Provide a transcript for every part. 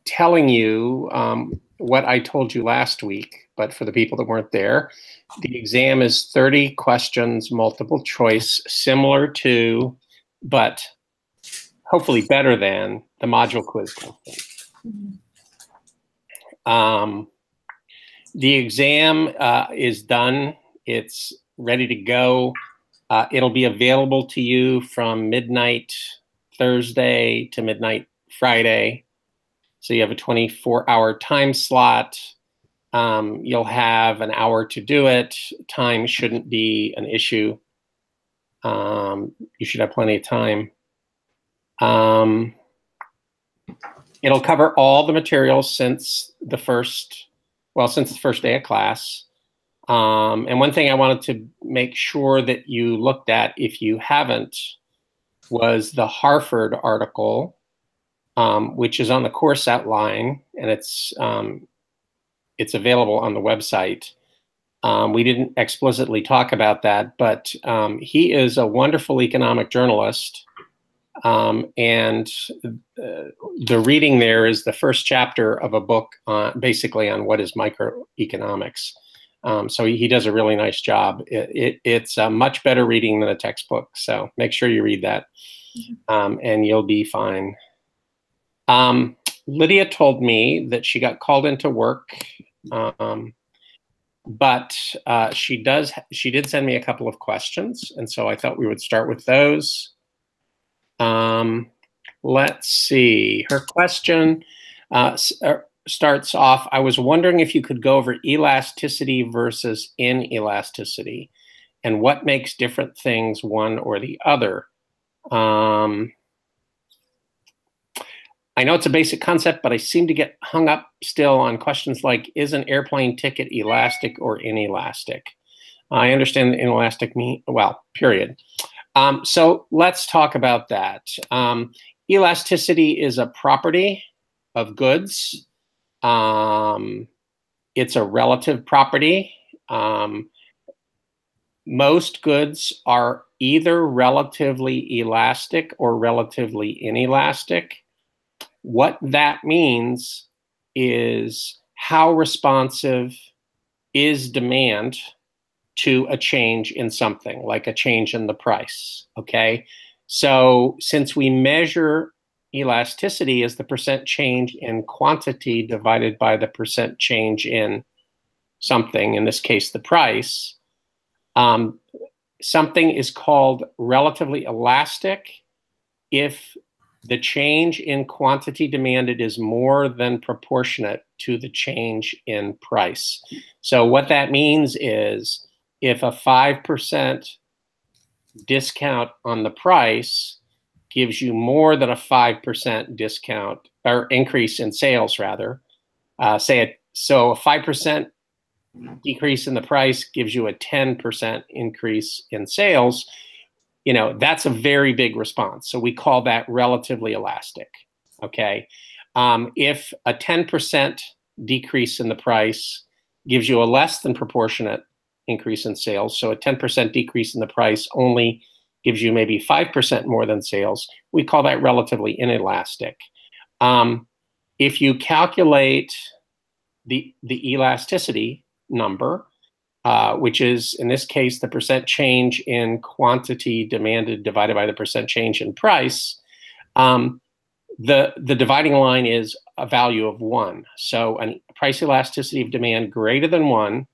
telling you what I told you last week, but for the people that weren't there, the exam is 30 questions, multiple choice, similar to, but hopefully better than the module quiz question. The exam is done. It's ready to go. It'll be available to you from midnight Thursday to midnight Friday. So you have a 24-hour time slot. You'll have an hour to do it. Time shouldn't be an issue. You should have plenty of time. It'll cover all the materials since the first day of class. And one thing I wanted to make sure that you looked at, if you haven't, was the Harvard article, which is on the course outline, and it's available on the website. We didn't explicitly talk about that, but he is a wonderful economic journalist. And the reading there is the first chapter of a book basically on what is microeconomics. So he does a really nice job. It's a much better reading than a textbook. So make sure you read that, and you'll be fine. Lydia told me that she got called into work, but she did send me a couple of questions, and so I thought we would start with those. Let's see. Her question starts off, I was wondering if you could go over elasticity versus inelasticity and what makes different things one or the other. I know it's a basic concept, but I seem to get hung up still on questions like, is an airplane ticket elastic or inelastic? I understand the inelastic mean, well, period. So let's talk about that. Elasticity is a property of goods. It's a relative property. Most goods are either relatively elastic or relatively inelastic. What that means is how responsive is demand to a change in something, like a change in the price, okay? So since we measure elasticity as the percent change in quantity divided by the percent change in something, in this case, the price, something is called relatively elastic if the change in quantity demanded is more than proportionate to the change in price. So what that means is if a 5% discount on the price gives you more than a 5% discount or increase in sales, rather, so a 5% decrease in the price gives you a 10% increase in sales, you know, that's a very big response. So we call that relatively elastic, okay? If a 10% decrease in the price gives you a less than proportionate increase in sales, so a 10% decrease in the price only gives you maybe 5% more than sales, we call that relatively inelastic. If you calculate the elasticity number, which is, in this case, the percent change in quantity demanded divided by the percent change in price, the dividing line is a value of 1. So a price elasticity of demand greater than 1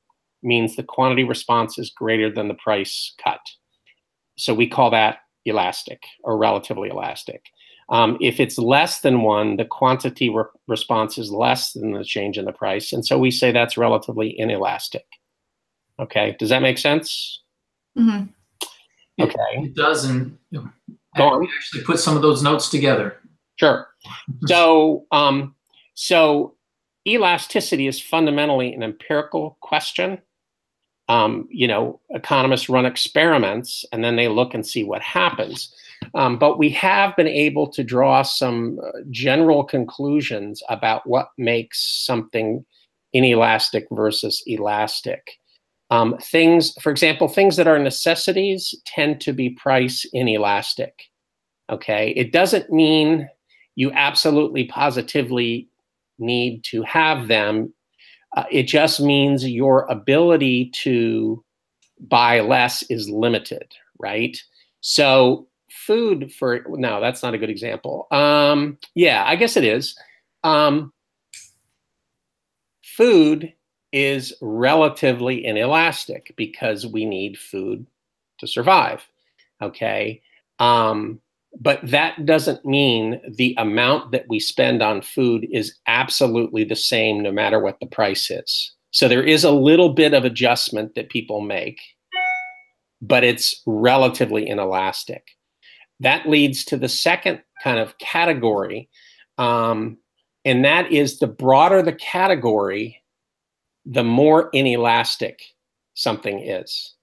means the quantity response is greater than the price cut. So we call that elastic or relatively elastic. If it's less than 1, the quantity response is less than the change in the price. And so we say that's relatively inelastic. Okay, does that make sense? Mm-hmm. Okay. It does, and Go on. we actually put some of those notes together. Sure. So, so elasticity is fundamentally an empirical question. You know, economists run experiments and then they look and see what happens. But we have been able to draw some general conclusions about what makes something inelastic versus elastic. For example, things that are necessities tend to be price inelastic. Okay, it doesn't mean you absolutely positively need to have them. It just means your ability to buy less is limited, right? So food no, that's not a good example. Yeah, I guess it is. Food is relatively inelastic because we need food to survive, okay? But that doesn't mean the amount that we spend on food is absolutely the same no matter what the price is. So there is a little bit of adjustment that people make, but it's relatively inelastic. That leads to the second kind of category, and that is the broader the category, the more inelastic something is.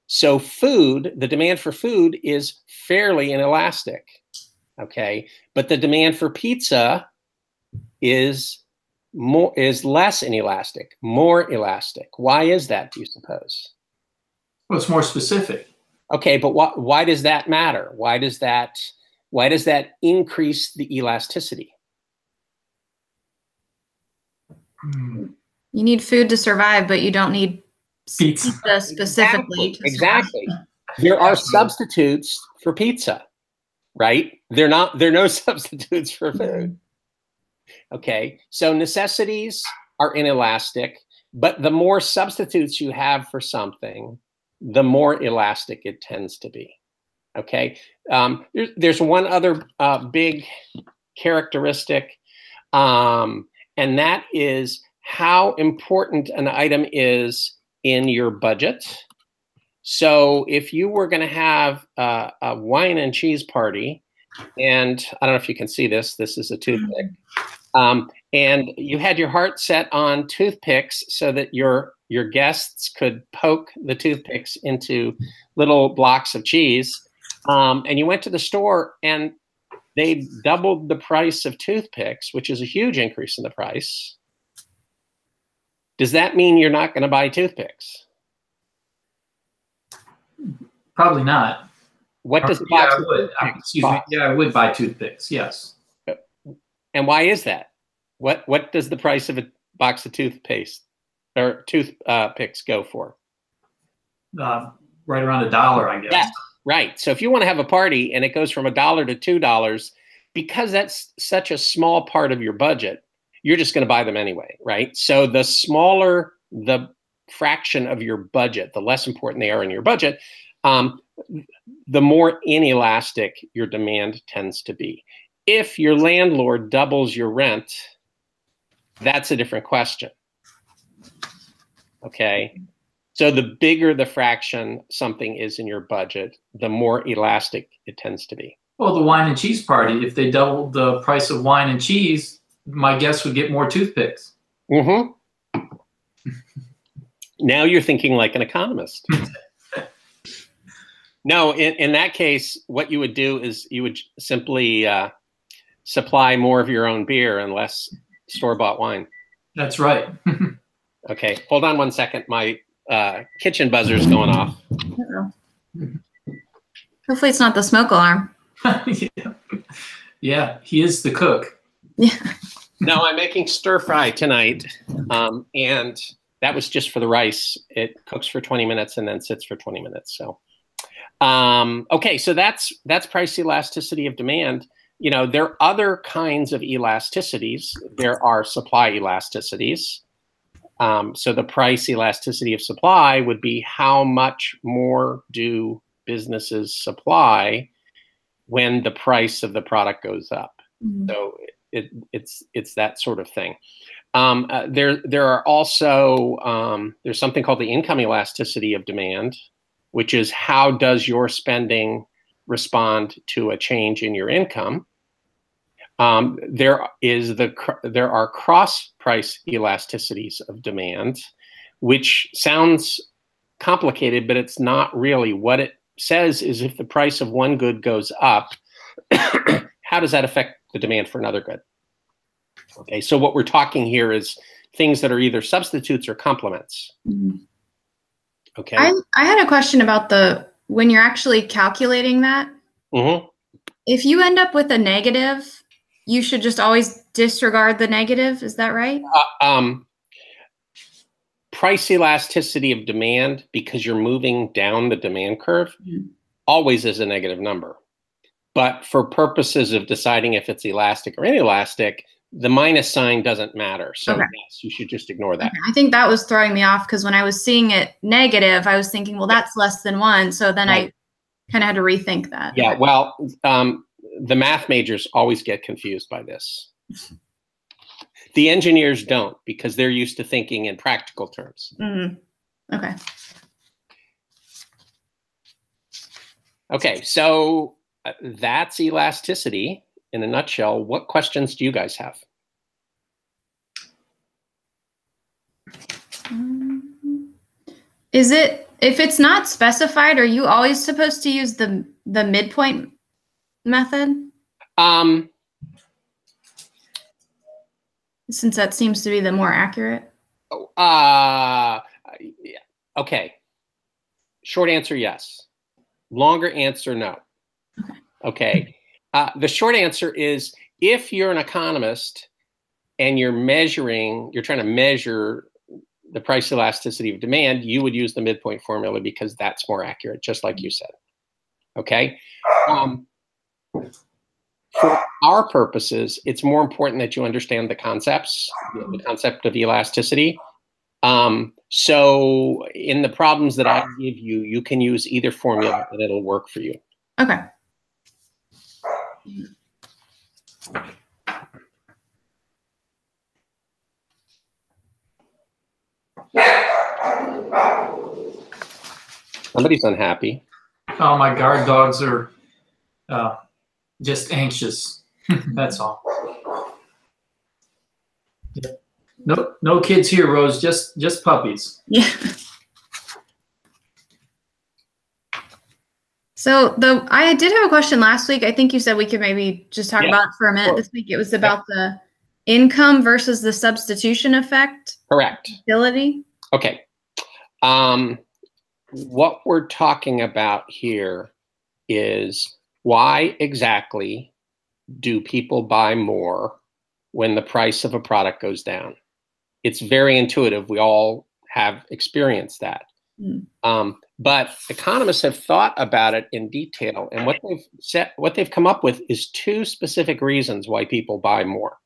So food, the demand for food is fairly inelastic, okay? But the demand for pizza is less inelastic, more elastic. Why is that, do you suppose? Well, it's more specific. Okay, but why does that matter? Why does that increase the elasticity? You need food to survive, but you don't need pizza specifically to survive. Exactly. There are substitutes for pizza, right? There are no substitutes for food. Okay, so necessities are inelastic, but the more substitutes you have for something, the more elastic it tends to be. Okay, there's one other big characteristic, and that is how important an item is in your budget. So if you were going to have a wine and cheese party, and I don't know if you can see this is a toothpick, and you had your heart set on toothpicks so that your guests could poke the toothpicks into little blocks of cheese, and you went to the store and they doubled the price of toothpicks, which is a huge increase in the price. Does that mean you're not going to buy toothpicks? Probably not. What does I would. Excuse me. Yeah, I would buy toothpicks. Yes. And why is that? What does the price of a box of toothpaste or toothpicks go for? Right around $1, I guess. Yeah, right. So if you want to have a party and it goes from $1 to $2, because that's such a small part of your budget, you're just going to buy them anyway, right? So the smaller the fraction of your budget, the less important they are in your budget, the more inelastic your demand tends to be. If your landlord doubles your rent, that's a different question. Okay. So the bigger the fraction something is in your budget, the more elastic it tends to be. Well, the wine and cheese party, if they doubled the price of wine and cheese, my guests would get more toothpicks. Mm-hmm. Now you're thinking like an economist. No, in that case, what you would do is you would simply supply more of your own beer and less store-bought wine. That's right. Okay, hold on one second. My kitchen buzzer's going off. Uh-oh. Hopefully it's not the smoke alarm. Yeah, he is the cook. Yeah. No, I'm making stir fry tonight, and that was just for the rice. It cooks for 20 minutes and then sits for 20 minutes. So, okay, so that's price elasticity of demand. You know, there are other kinds of elasticities. There are supply elasticities. So the price elasticity of supply would be how much more do businesses supply when the price of the product goes up. Mm-hmm. So it's that sort of thing. There are also there's something called the income elasticity of demand, which is how does your spending respond to a change in your income. There are cross price elasticities of demand, which sounds complicated, but it's not really. What it says is if the price of one good goes up, how does that affect the demand for another good? Okay, so what we're talking here is things that are either substitutes or complements. Mm-hmm. Okay. I had a question about when you're actually calculating that. Mm-hmm. If you end up with a negative, you should just always disregard the negative. Is that right? Price elasticity of demand, because you're moving down the demand curve, always is a negative number. But for purposes of deciding if it's elastic or inelastic, the minus sign doesn't matter. So yes, you should just ignore that. Okay. I think that was throwing me off because when I was seeing it negative, I was thinking, well, that's less than 1. So then I kind of had to rethink that. Yeah, well, the math majors always get confused by this. The engineers don't, because they're used to thinking in practical terms. Okay. Okay, so that's elasticity in a nutshell. What questions do you guys have? Is it, if it's not specified, are you always supposed to use the midpoint method? Since that seems to be the more accurate. Okay. Short answer, yes. Longer answer, no. Okay. The short answer is, if you're an economist and you're trying to measure the price elasticity of demand, you would use the midpoint formula because that's more accurate, just like you said. Okay. For our purposes, it's more important that you understand the concepts, the concept of elasticity. So in the problems that I give you, you can use either formula and it'll work for you. Okay. Somebody's unhappy. Oh, my guard dogs are just anxious. That's all. No kids here, Rose. Just puppies. Yeah. So I did have a question last week. I think you said we could maybe just talk about it for a minute this week. It was about the income versus the substitution effect. Correct. Utility. Okay. What we're talking about here is, why exactly do people buy more when the price of a product goes down? It's very intuitive. We all have experienced that. But economists have thought about it in detail, and what they've come up with is 2 specific reasons why people buy more.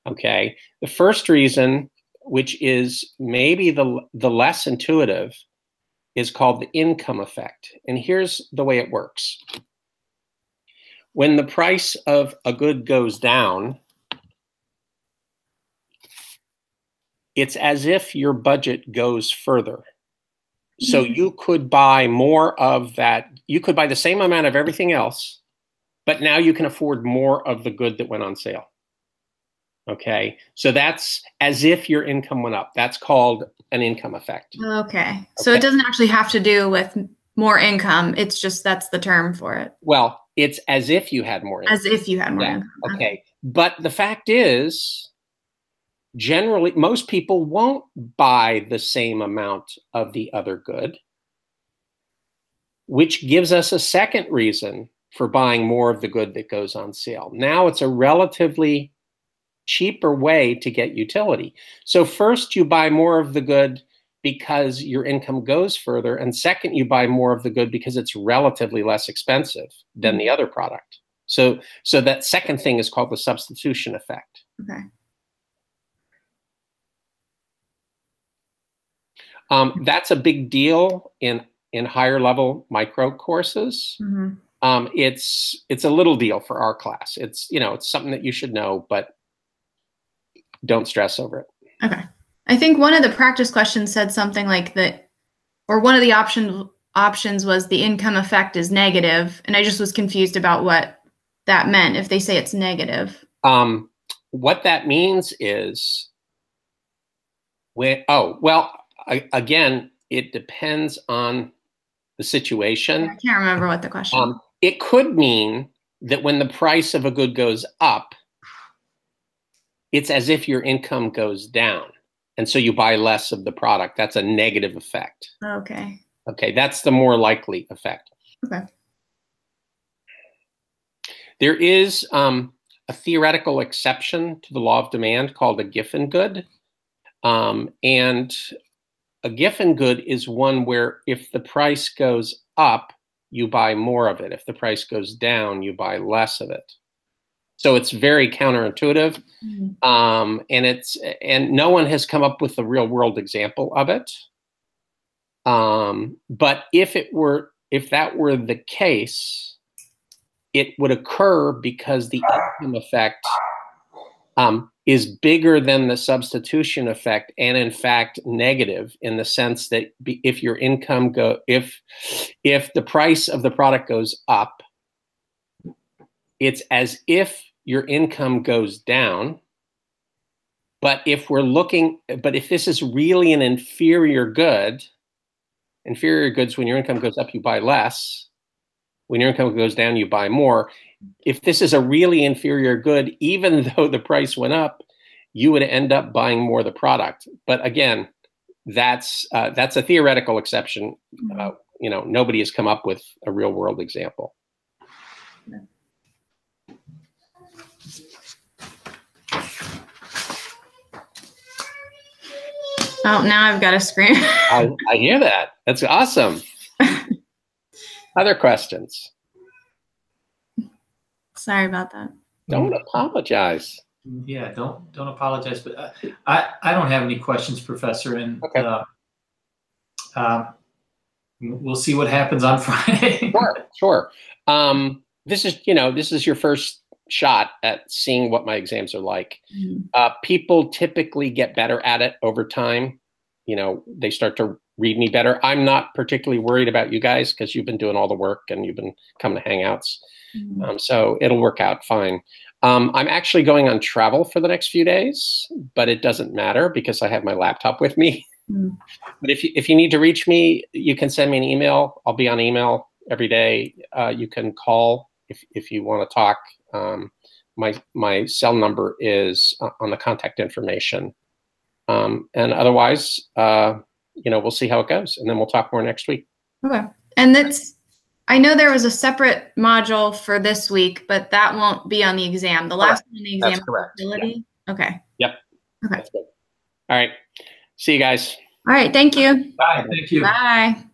Okay, the first reason, which is maybe the less intuitive, is called the income effect. And here's the way it works. When the price of a good goes down, it's as if your budget goes further. So you could buy more of that. You could buy the same amount of everything else, but now you can afford more of the good that went on sale. Okay, so that's as if your income went up. That's called an income effect. Okay, so it doesn't actually have to do with more income. It's just, that's the term for it. Well, it's as if you had more income. As if you had more income. Okay, but the fact is, generally, most people won't buy the same amount of the other good, which gives us a second reason for buying more of the good that goes on sale. Now it's a relatively cheaper way to get utility. So first, you buy more of the good because your income goes further, and second, you buy more of the good because it's relatively less expensive than the other product. So that second thing is called the substitution effect. Okay. That's a big deal in higher level micro courses. It's a little deal for our class. It's something that you should know, but don't stress over it. Okay. I think one of the practice questions said something like that, or one of the options was the income effect is negative, and I just was confused about what that meant if they say it's negative. What that means is again, it depends on the situation. I can't remember what the question. It could mean that when the price of a good goes up, it's as if your income goes down, and so you buy less of the product. That's a negative effect. Okay. Okay, that's the more likely effect. Okay. There is a a theoretical exception to the law of demand called a Giffen Good. And a Giffen Good is one where if the price goes up, you buy more of it. If the price goes down, you buy less of it. So it's very counterintuitive, and no one has come up with a real world example of it. But if that were the case, it would occur because the income effect is bigger than the substitution effect, and in fact negative in the sense that if your income if the price of the product goes up, it's as if your income goes down. But if this is really an inferior goods, when your income goes up, you buy less. When your income goes down, you buy more. If this is a really inferior good, even though the price went up, you would end up buying more of the product. But again, that's a theoretical exception. Nobody has come up with a real world example. Oh, now I've got to scream. I hear that. That's awesome. Other questions? Sorry about that. Don't apologize. Yeah, don't apologize. But I don't have any questions, Professor. And okay. We'll see what happens on Friday. Sure. This is your first shot at seeing what my exams are like. People typically get better at it over time. They start to read me better. I'm not particularly worried about you guys because you've been doing all the work and you've been coming to Hangouts. So it'll work out fine. I'm actually going on travel for the next few days, but it doesn't matter because I have my laptop with me. But if you need to reach me, you can send me an email. I'll be on email every day. You can call if you want to talk. My cell number is on the contact information. And otherwise, we'll see how it goes, and then we'll talk more next week. Okay. And I know there was a separate module for this week, but that won't be on the exam. The last one on the exam. That's correct. Ability. Yeah. Okay. Yep. Okay. That's good. All right. See you guys. All right. Thank you. Bye. Thank you. Bye.